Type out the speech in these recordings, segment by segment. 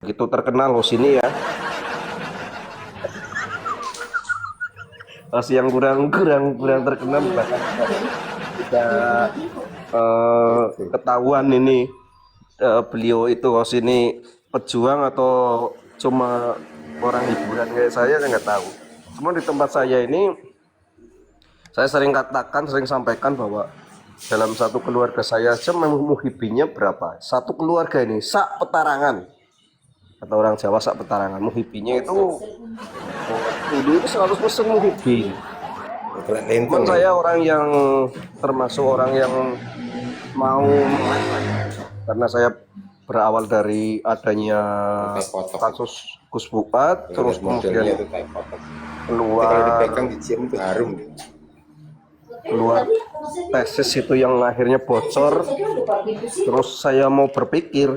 Begitu terkenal loh sini ya. Masih yang kurang terkenal bahkan tidak ketahuan ini beliau itu sini pejuang atau cuma orang hiburan kayak saya nggak tahu. Cuma di tempat saya ini saya sering sampaikan bahwa dalam satu keluarga saya aja muhibinya berapa? Satu keluarga ini sak petarangan atau orang Jawa sak petarangan muhibinya itu dulu itu 100% muhibin. Cuman saya orang yang termasuk orang yang mau karena saya berawal dari adanya kasus Gus Bupat, terus kemudian keluar tesis itu yang akhirnya bocor, terus saya mau berpikir,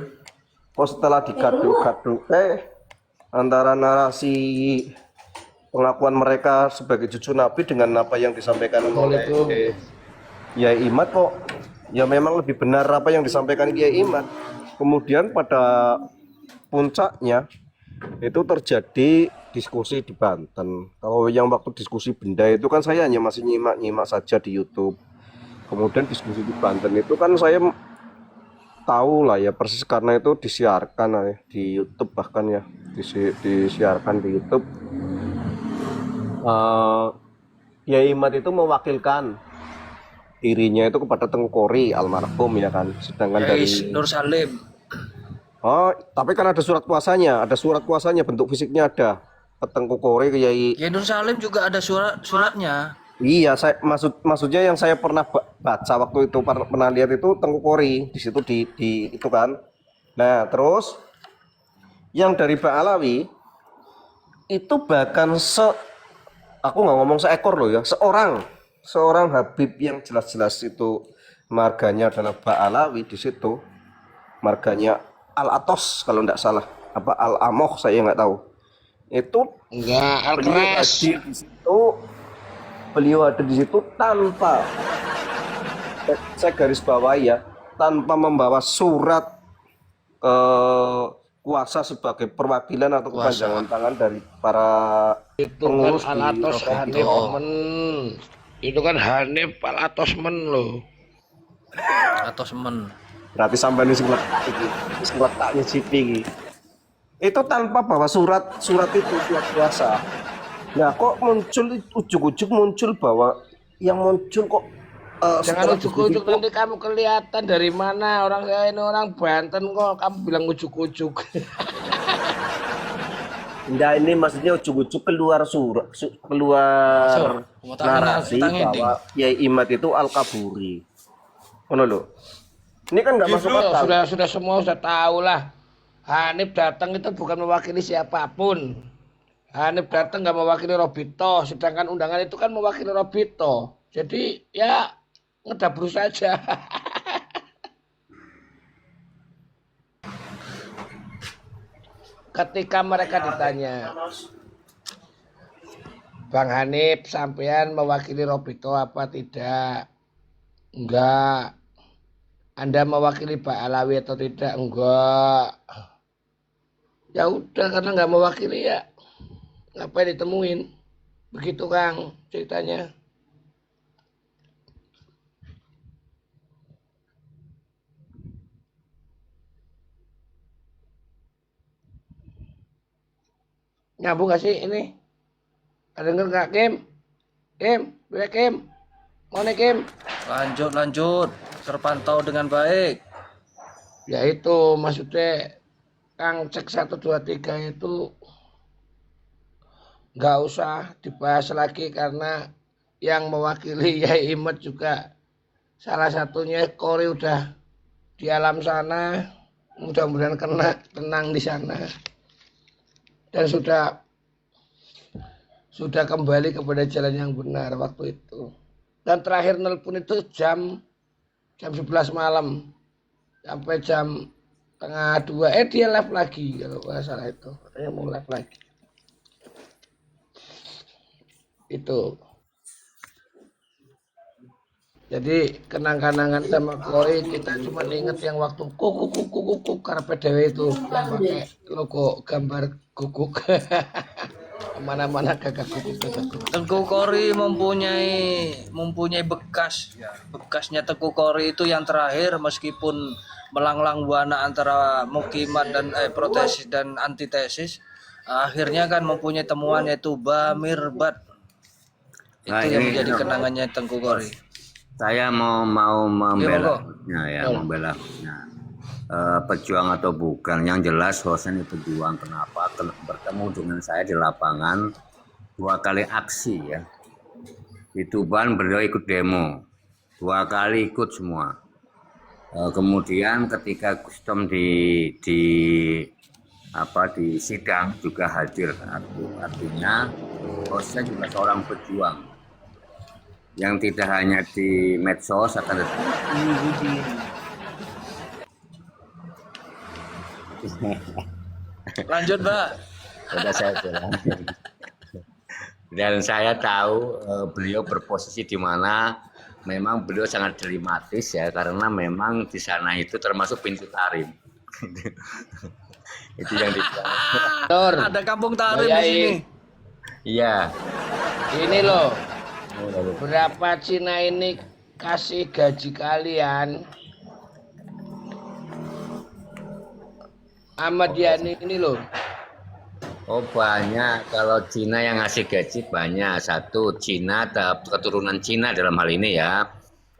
kok setelah digaduk-gaduk antara narasi pengakuan mereka sebagai cucu Nabi dengan apa yang disampaikan oleh Kiai Imad, kok ya memang lebih benar apa yang disampaikan Kiai Imad. Kemudian pada puncaknya itu terjadi diskusi di Banten. Kalau yang waktu diskusi benda itu kan saya hanya masih nyimak saja di YouTube. Kemudian diskusi di Banten itu kan saya tahu lah ya persis karena itu disiarkan ya, di YouTube bahkan ya disiarkan di YouTube. Kiai Imad itu mewakilkan dirinya itu kepada Tengku Kori almarhum ya kan, sedangkan dari Nur Salim. Oh, tapi kan ada surat kuasanya, bentuk fisiknya ada. Tengku Kori Kiai. Ya Nur Salim juga ada suratnya. Iya, maksudnya yang saya pernah baca waktu itu pernah lihat itu Tengku Kori di situ di itu kan. Nah, terus yang dari Pak Alawi itu bahkan aku nggak ngomong seekor loh ya, seorang Habib yang jelas-jelas itu marganya adalah Pak Alawi di situ. Marganya Al-Atos kalau tidak salah, apa Al-Amoh saya nggak tahu. Itu enggak Al-Keras. Beliau ada di situ tanpa, saya garis bawahi ya, tanpa membawa surat kuasa sebagai perwakilan atau kepanjangan tangan dari para pengurus kan di Al-Atos Hanif men. Itu kan Hanif Al-Atos men loh. Atos men. Berarti sampai ini letaknya CP itu tanpa bawa surat itu kuasa. Nah kok muncul ujuk-ujuk muncul bahwa yang muncul kok jangan ujuk-ujuk nanti kamu kelihatan dari mana orang saya ini orang Banten kok kamu bilang ujuk-ujuk. Enggak, ini maksudnya ujuk-ujuk keluar narasi bahwa Kiai Imad itu Al-Kaburi. Ngono lho. Ini kan nggak masuk akal. Sudah semua sudah tahu lah. Hanif datang itu bukan mewakili siapapun. Hanif datang nggak mewakili Robito, sedangkan undangan itu kan mewakili Robito. Jadi ya ngedabru saja. Ketika mereka ditanya, Bang Hanif, sampean mewakili Robito apa tidak? Enggak. Anda mewakili Pak Alawi atau tidak? Enggak. Ya udah karena nggak mewakili ya ngapain ditemuin? Begitu Kang ceritanya. Nyambung gak sih ini? Ada denger nggak Kim? Kim, mau nih Kim? Lanjut, terpantau dengan baik. Ya itu maksudnya Kang cek 1 2 3 itu nggak usah dibahas lagi karena yang mewakili Yai Imad juga salah satunya Kori udah di alam sana, mudah-mudahan kena tenang di sana dan sudah kembali kepada jalan yang benar waktu itu. Dan terakhir nelpon itu jam 11 malam sampai jam tengah 2 dia live lagi kalau nggak salah itu katanya mau live lagi itu Jadi kenang-kenangan sama Koi kita cuma inget yang waktu kukuk karpet dewe itu yang pakai logo gambar guguk. Kemana-mana gagak guguk. Tengku Kori mempunyai bekas. Bekasnya Tengku Kori itu yang terakhir, meskipun melanglang buana antara mukimat dan protesis dan antitesis, akhirnya kan mempunyai temuan yaitu Bamirbat. Itu Nah, yang ini menjadi kenangannya Tengku Kori. saya mau membela monggo. membela pejuang atau bukan. Yang jelas Hosen itu pejuang. Kenapa? Bertemu dengan saya di lapangan 2 kali aksi ya. Di Tuban beliau ikut demo 2 kali ikut semua. Kemudian ketika custom di sidang juga hadir. Artinya Hosen juga seorang pejuang yang tidak hanya di medsos akan Lanjut, Mbak. sudah saya bilang. Dan saya tahu beliau berposisi di mana memang beliau sangat dilematis ya, karena memang di sana itu termasuk pintu tarim. Itu yang dibilang. Nur, Ada kampung tarim di Bayai. sini. Iya. Ini loh, berapa Cina ini kasih gaji kalian? Ahmad Yani ini loh. Oh banyak, kalau Cina yang ngasih gaji banyak. Satu, Cina, keturunan Cina dalam hal ini ya,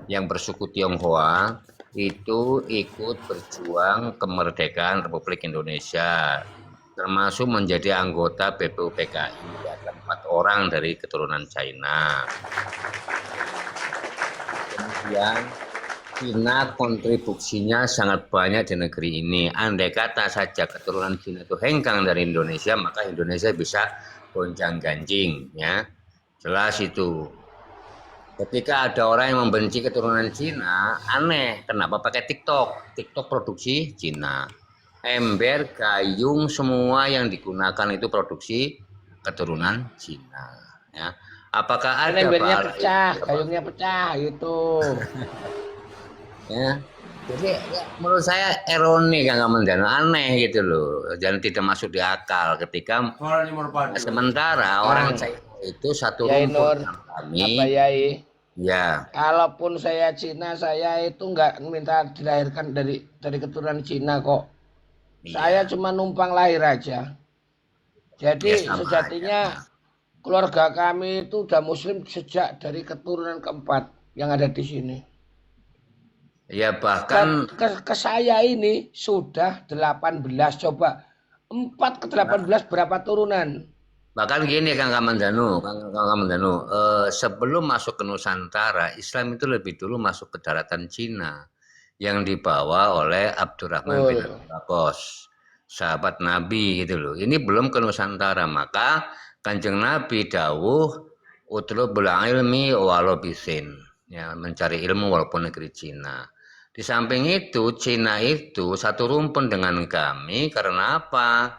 yang bersuku Tionghoa, itu ikut berjuang kemerdekaan Republik Indonesia, termasuk menjadi anggota BPUPKI. Ada 4 orang dari keturunan China. Kemudian Cina kontribusinya sangat banyak di negeri ini. Andai kata saja keturunan Cina itu hengkang dari Indonesia, maka Indonesia bisa gonjang-ganjing, ya. Jelas itu. Ketika ada orang yang membenci keturunan Cina, aneh, kenapa pakai TikTok? TikTok produksi Cina. Ember, gayung, semua yang digunakan itu produksi keturunan Cina, ya. Apakah ada Embernya Pak? pecah, gayungnya pecah gitu. Ya, jadi ya, menurut saya ironi Kang Kamendano, aneh gitu loh, dan tidak masuk di akal ketika sementara orang China itu satu Yai rumpun Nur, dengan apa kami, Yai? ya. Kalaupun saya Cina, saya itu nggak minta dilahirkan dari keturunan Cina kok. Saya cuma numpang lahir aja. Jadi Ya, sama sejatinya keluarga kami itu udah Muslim sejak dari keturunan keempat yang ada di sini. Ya bahkan Ke saya ini sudah 18, coba 4 ke 18 berapa turunan? gini Kang Kamendano, sebelum masuk ke Nusantara, Islam itu lebih dulu masuk ke daratan Cina yang dibawa oleh Abdurrahman bin Abbas, sahabat Nabi gitu loh. Ini belum ke Nusantara, maka Kanjeng Nabi dawuh utlubul ilmi walau bisin, ya, mencari ilmu walaupun negeri Cina. Di samping itu, Cina itu satu rumpun dengan kami karena apa?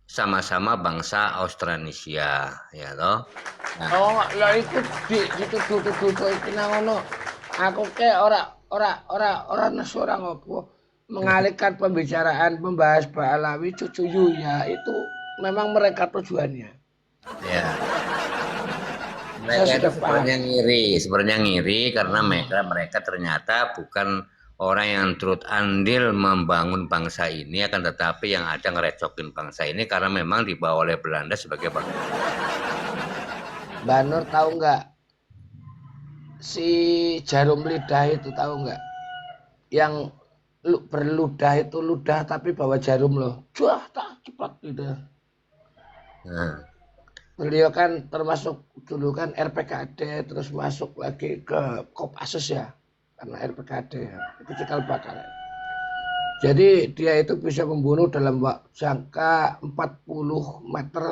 Sama-sama bangsa Austronesia, ya toh. Nah, Oh, lah itu dituduh iki nang ngono. Aku ke ora nesu ora ngopo. Mengalihkan pembicaraan membahas Ba'alawi cucu Yuya itu memang mereka tujuannya. ya. Saya Mereka itu sudah paham. sebenarnya ngiri karena mereka ternyata bukan orang yang turut andil membangun bangsa ini, akan tetapi yang ada ngerecokin bangsa ini karena memang dibawa oleh Belanda sebagai bangsa. Mbak Nur tahu nggak si jarum lidah itu tahu nggak? Yang berludah itu ludah tapi bawa jarum loh. Cuah tak cepat gitu. Nah, Beliau kan termasuk dulu kan RPKD terus masuk lagi ke Kopassus ya. Karena RPKD ya. Itu cikal bakal. Jadi dia itu bisa membunuh dalam jangka 40 meter.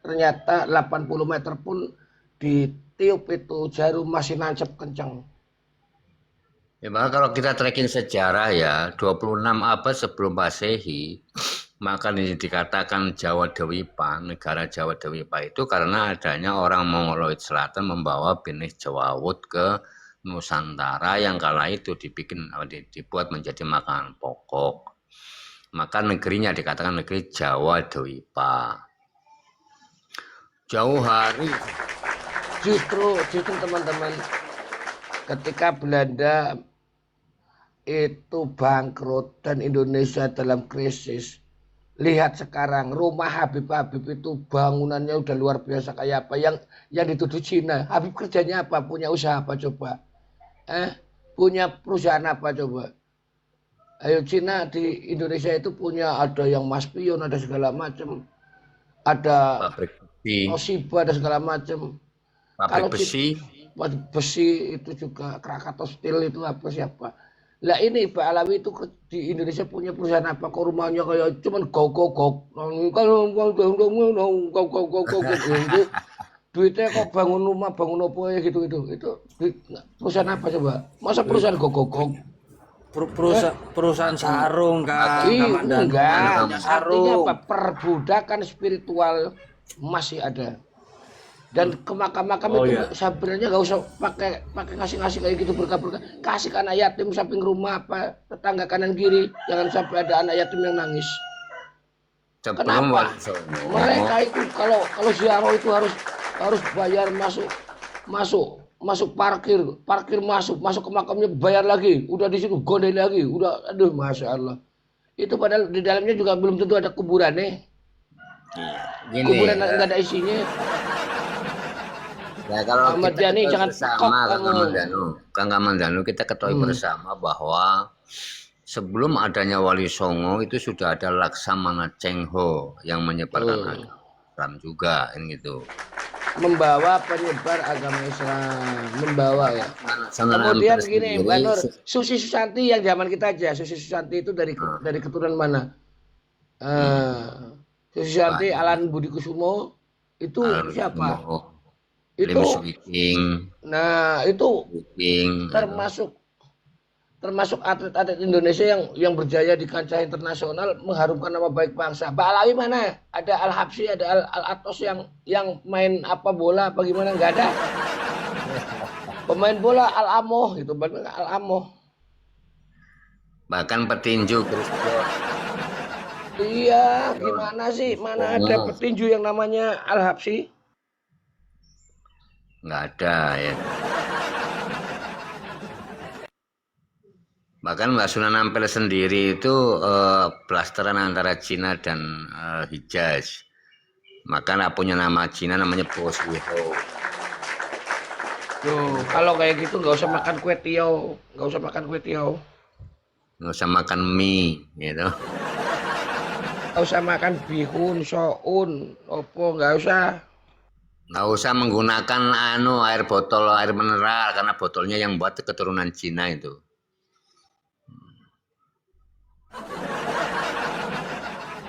Ternyata 80 meter pun ditiup itu jarum masih nancep kencang. ya maka kalau kita tracking sejarah ya, 26 abad sebelum Masehi, maka dikatakan Jawa Dewipa, negara Jawa Dewipa itu karena adanya orang Mongoloid Selatan membawa benih jawawut ke Nusantara yang kala itu dibuat menjadi makanan pokok. Maka negerinya dikatakan negeri Jawa Dwipa. Jauh hari Justru teman-teman, ketika Belanda itu bangkrut dan Indonesia dalam krisis, lihat sekarang rumah Habib itu bangunannya udah luar biasa kayak apa. Yang dituduh Cina, Habib kerjanya apa? Punya usaha apa coba? Punya perusahaan apa coba? Ayo, Cina di Indonesia itu punya, ada yang Mas Pion, ada segala macam, ada pabrik besi, Toshiba, ada segala macam. pabrik besi, Besi itu juga Krakatau Steel itu apa siapa? Lah ini Pak Alawi itu di Indonesia punya perusahaan apa? Kok rumahnya kayak cuman gok. Kalau itu duitnya kok bangun rumah, bangun apa ya gitu. Itu perusahaan apa coba? Masa perusahaan gok. Perusahaan sarung kan, Enggak. namanya Artinya sarung. apa? Perbudakan spiritual masih ada. Dan ke makam-makam itu sebenarnya nggak usah pakai ngasih kayak gitu berkah. Kasih ke anak yatim samping rumah apa tetangga kanan kiri, jangan sampai ada anak yatim yang nangis. sebelum Kenapa? Wali Songo. Mereka itu kalau ziarah itu harus bayar masuk parkir masuk ke makamnya bayar lagi, udah di situ gondel lagi, udah aduh masya Allah. Itu padahal di dalamnya juga belum tentu ada kuburan Gini, kuburan nggak ada isinya. ya kalau Ahmad kita Yani ketahui jangan bersama, pekok Kang kamu. Kang Kamandanu, kita ketahui bersama bahwa sebelum adanya Wali Songo itu sudah ada Laksamana Cheng Ho yang menyebarkan agama Islam juga, kan gitu. Membawa penyebar agama Islam, membawa ya. Laksamana Kemudian Ampel gini, sendiri, Mbak Nur, Susi Susanti yang zaman kita aja, Susi Susanti itu dari keturunan mana? Susi Susanti, Alan Budi Kusumo, itu siapa? Lim Itu, Switing, nah itu termasuk atlet-atlet Indonesia yang berjaya di kancah internasional, mengharumkan nama baik bangsa. Mbak Alawi mana? Ada Al Habsyi, ada Al Atos yang main apa bola apa gimana? Nggak ada. Pemain bola Al Amoh gitu, Al Amoh. bahkan petinju Chris Brown. Iya, gimana sih? Mana ada petinju yang namanya Al Habsyi? Nggak ada ya. Bahkan Mbak Sunan Ampel sendiri itu blasteran antara Cina dan Hijaz. Maka punya nama Cina namanya Bo Sui Ho. Tuh, kalau kayak gitu nggak usah makan kue tiaw, nggak usah makan kue tiaw, Nggak usah makan mie gitu. nggak usah makan bihun, soun, opo, nggak usah. Nggak usah menggunakan air botol air mineral karena botolnya yang buat keturunan Cina itu.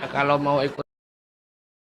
Kalau mau ikut